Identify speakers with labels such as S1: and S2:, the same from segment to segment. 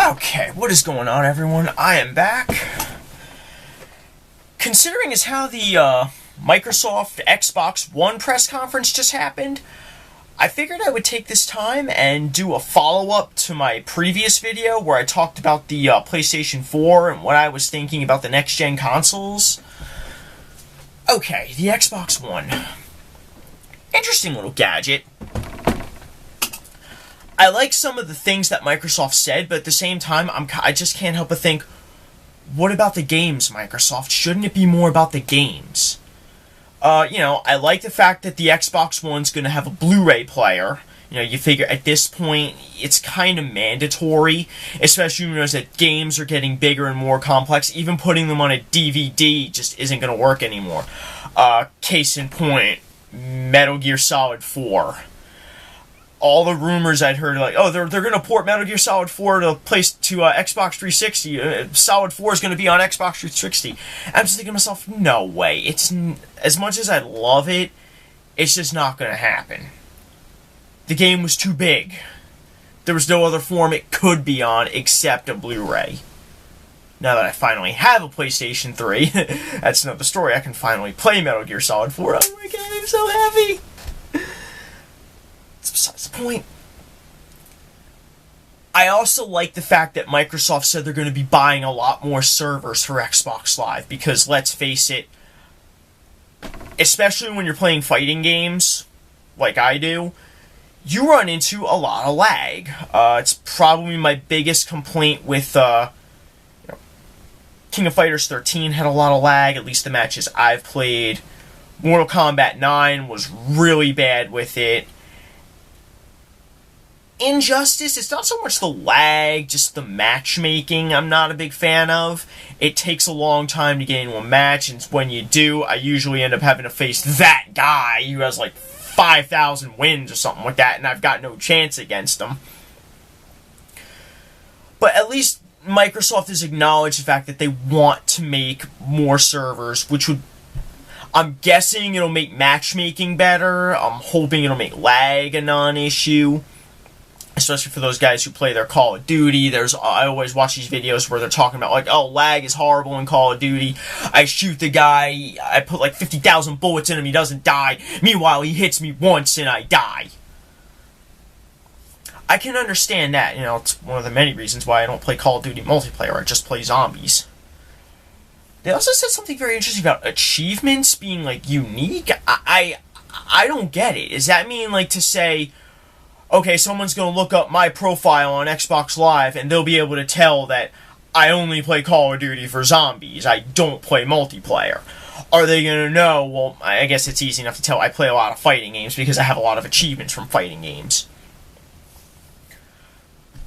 S1: Okay, what is going on, everyone? I am back. Considering as how the Microsoft Xbox One press conference just happened, I figured I would take this time and do a follow-up to my previous video where I talked about the PlayStation 4 and what I was thinking about the next-gen consoles. Okay, the Xbox One. Interesting little gadget. I like some of the things that Microsoft said, but at the same time, I just can't help but think, what about the games, Microsoft? Shouldn't it be more about the games? I like the fact that the Xbox One's going to have a Blu-ray player. You figure at this point, it's kind of mandatory, especially when that games are getting bigger and more complex. Even putting them on a DVD just isn't going to work anymore. Case in point, Metal Gear Solid 4. All the rumors I'd heard, like, oh, they're going to port Metal Gear Solid 4 to Xbox 360. Solid 4 is going to be on Xbox 360. I'm just thinking to myself, no way. It's as much as I love it, it's just not going to happen. The game was too big. There was no other form it could be on except a Blu-ray. Now that I finally have a PlayStation 3, that's another story. I can finally play Metal Gear Solid 4. Oh my god, I'm so happy! Besides the point. I also like the fact that Microsoft said they're going to be buying a lot more servers for Xbox Live, because let's face it, especially when you're playing fighting games, like I do, you run into a lot of lag. It's probably my biggest complaint with King of Fighters 13 had a lot of lag, at least the matches I've played. Mortal Kombat 9 was really bad with it. Injustice, it's not so much the lag, just the matchmaking I'm not a big fan of. It takes a long time to get into a match, and when you do, I usually end up having to face that guy who has like 5,000 wins or something like that, and I've got no chance against him. But at least Microsoft has acknowledged the fact that they want to make more servers, which would, I'm guessing it'll make matchmaking better. I'm hoping it'll make lag a non-issue. Especially for those guys who play their Call of Duty. I always watch these videos where they're talking about, like, oh, lag is horrible in Call of Duty. I shoot the guy, I put like 50,000 bullets in him, he doesn't die. Meanwhile, he hits me once and I die. I can understand that. It's one of the many reasons why I don't play Call of Duty multiplayer. I just play zombies. They also said something very interesting about achievements being, like, unique. I don't get it. Does that mean, like, to say, okay, someone's going to look up my profile on Xbox Live, and they'll be able to tell that I only play Call of Duty for zombies. I don't play multiplayer. Are they going to know? Well, I guess it's easy enough to tell I play a lot of fighting games because I have a lot of achievements from fighting games.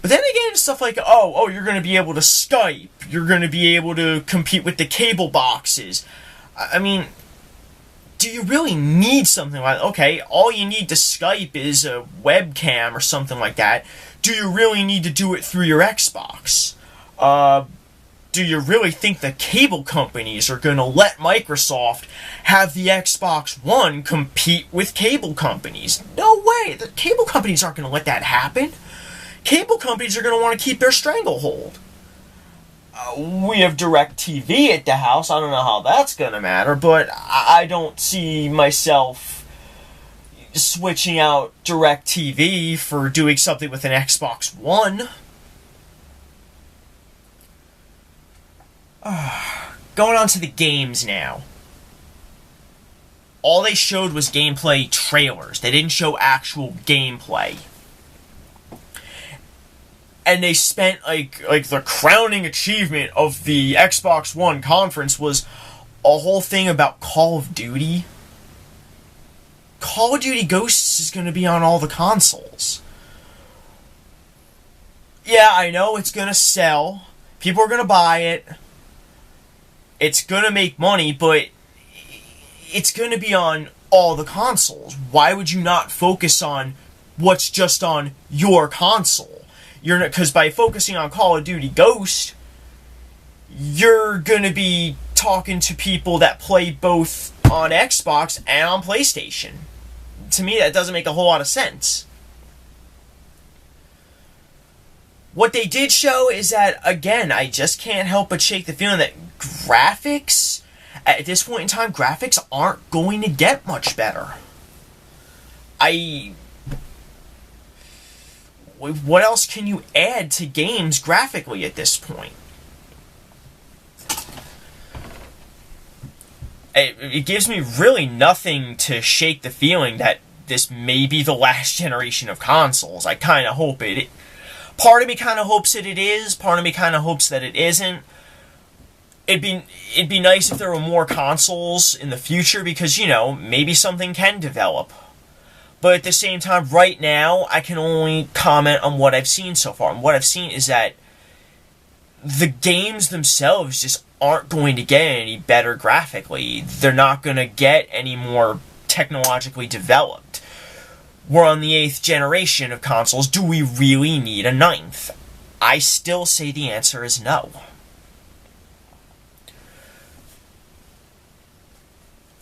S1: But then again, stuff like, oh, you're going to be able to Skype. You're going to be able to compete with the cable boxes. I mean, do you really need something like that? Okay, all you need to Skype is a webcam or something like that. Do you really need to do it through your Xbox? Do you really think the cable companies are going to let Microsoft have the Xbox One compete with cable companies? No way! The cable companies aren't going to let that happen. Cable companies are going to want to keep their stranglehold. We have DirecTV at the house. I don't know how that's going to matter, but I don't see myself switching out DirecTV for doing something with an Xbox One. Going on to the games now. All they showed was gameplay trailers. They didn't show actual gameplay. And they spent, like the crowning achievement of the Xbox One conference was a whole thing about Call of Duty. Call of Duty Ghosts is going to be on all the consoles. Yeah, I know it's going to sell. People are going to buy it. It's going to make money, but it's going to be on all the consoles. Why would you not focus on what's just on your console? Because by focusing on Call of Duty Ghost, you're going to be talking to people that play both on Xbox and on PlayStation. To me, that doesn't make a whole lot of sense. What they did show is that, again, I just can't help but shake the feeling that graphics, at this point in time, graphics aren't going to get much better. What else can you add to games graphically at this point? It gives me really nothing to shake the feeling that this may be the last generation of consoles. I kind of hope it. Part of me kind of hopes that it is. Part of me kind of hopes that it isn't. It'd be nice if there were more consoles in the future because, you know, maybe something can develop. But at the same time, right now, I can only comment on what I've seen so far. And what I've seen is that the games themselves just aren't going to get any better graphically. They're not going to get any more technologically developed. We're on the 8th generation of consoles. Do we really need a 9th? I still say the answer is no.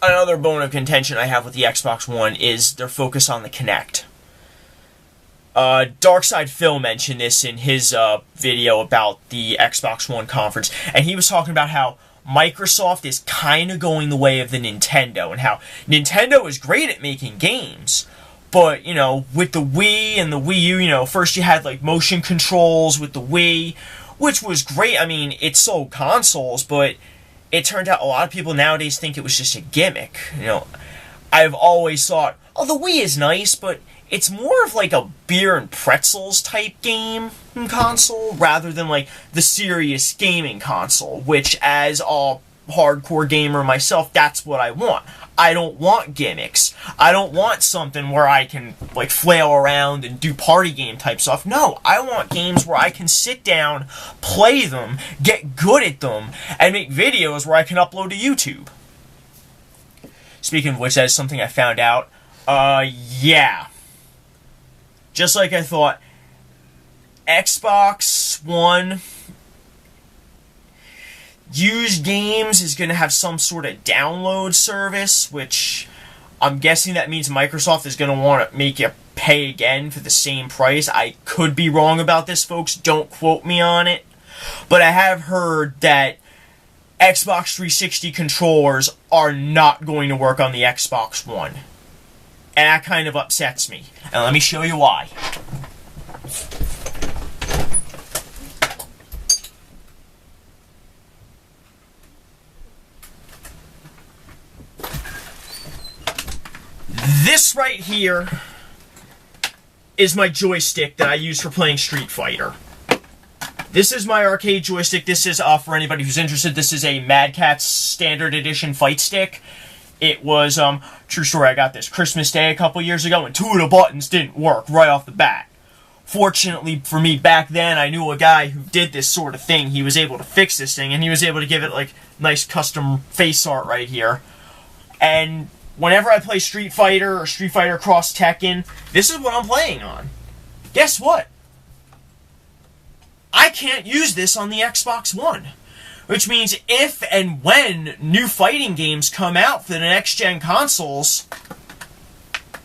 S1: Another bone of contention I have with the Xbox One is their focus on the Kinect. Darkside Phil mentioned this in his video about the Xbox One conference, and he was talking about how Microsoft is kind of going the way of the Nintendo, and how Nintendo is great at making games, but, you know, with the Wii and the Wii U, you know, first you had, like, motion controls with the Wii, which was great. I mean, it sold consoles, but it turned out a lot of people nowadays think it was just a gimmick. You know, I've always thought, oh, the Wii is nice, but it's more of like a beer and pretzels type game console rather than like the serious gaming console, which as a hardcore gamer myself, that's what I want. I don't want gimmicks. I don't want something where I can like flail around and do party game type stuff. No, I want games where I can sit down, play them, get good at them, and make videos where I can upload to YouTube. Speaking of which, that is something I found out. Yeah. Just like I thought, Xbox One used games is going to have some sort of download service, which I'm guessing that means Microsoft is going to want to make you pay again for the same price. I could be wrong about this, folks. Don't quote me on it. But I have heard that Xbox 360 controllers are not going to work on the Xbox One. And that kind of upsets me. And let me show you why. This right here is my joystick that I use for playing Street Fighter. This is my arcade joystick. This is, for anybody who's interested, this is a Mad Catz Standard Edition fight stick. It was, true story, I got this Christmas Day a couple years ago, and 2 of the buttons didn't work right off the bat. Fortunately for me, back then, I knew a guy who did this sort of thing. He was able to fix this thing, and he was able to give it, like, nice custom face art right here. And whenever I play Street Fighter or Street Fighter Cross Tekken, this is what I'm playing on. Guess what? I can't use this on the Xbox One. Which means if and when new fighting games come out for the next-gen consoles,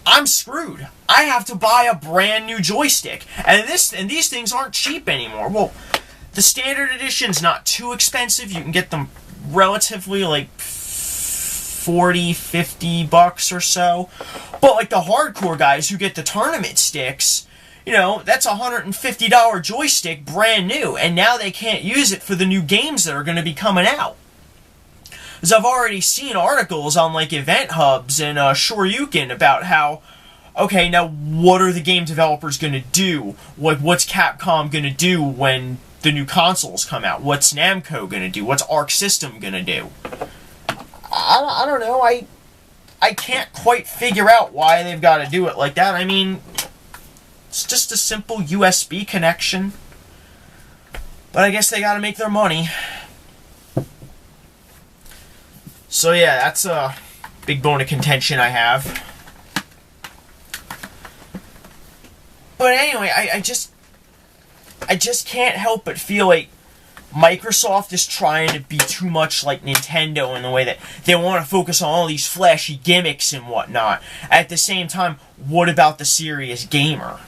S1: I'm screwed. I have to buy a brand new joystick. And these things aren't cheap anymore. Well, the Standard Edition's not too expensive. You can get them relatively, like, 40, 50 bucks or so. But, like, the hardcore guys who get the tournament sticks, you know, that's a $150 joystick, brand new, and now they can't use it for the new games that are going to be coming out. Because I've already seen articles on, like, Event Hubs and Shoryuken about how, okay, now what are the game developers going to do? What's Capcom going to do when the new consoles come out? What's Namco going to do? What's Arc System going to do? I don't know. I can't quite figure out why they've got to do it like that. I mean, it's just a simple USB connection. But I guess they gotta make their money. So yeah, that's a big bone of contention I have. But anyway, I just can't help but feel like Microsoft is trying to be too much like Nintendo in the way that they want to focus on all these flashy gimmicks and whatnot. At the same time, what about the serious gamer?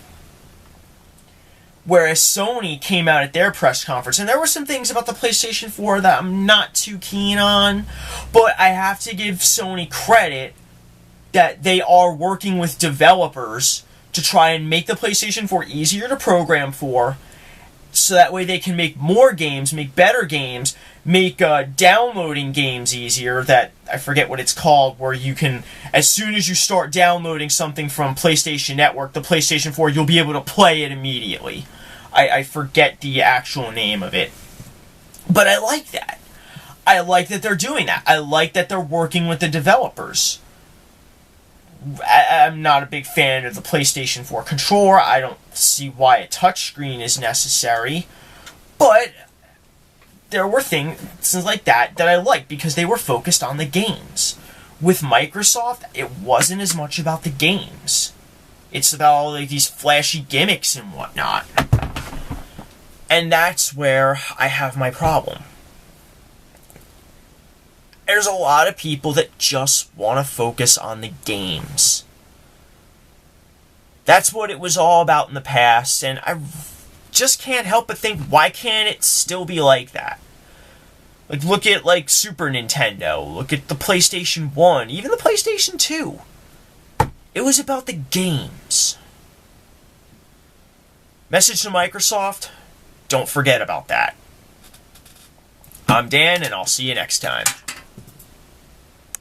S1: Whereas Sony came out at their press conference, and there were some things about the PlayStation 4 that I'm not too keen on, but I have to give Sony credit that they are working with developers to try and make the PlayStation 4 easier to program for, so that way they can make more games, make better games, make downloading games easier. That, I forget what it's called, where you can, as soon as you start downloading something from PlayStation Network, the PlayStation 4, you'll be able to play it immediately. I forget the actual name of it. But I like that. I like that they're doing that. I like that they're working with the developers. I'm not a big fan of the PlayStation 4 controller. I don't see why a touchscreen is necessary. But there were things like that I liked because they were focused on the games. With Microsoft, it wasn't as much about the games. It's about all like these flashy gimmicks and whatnot. And that's where I have my problem. There's a lot of people that just want to focus on the games. That's what it was all about in the past, and I just can't help but think, why can't it still be like that? Like, look at, like, Super Nintendo, look at the PlayStation 1, even the PlayStation 2. It was about the games. Message to Microsoft, don't forget about that. I'm Dan, and I'll see you next time.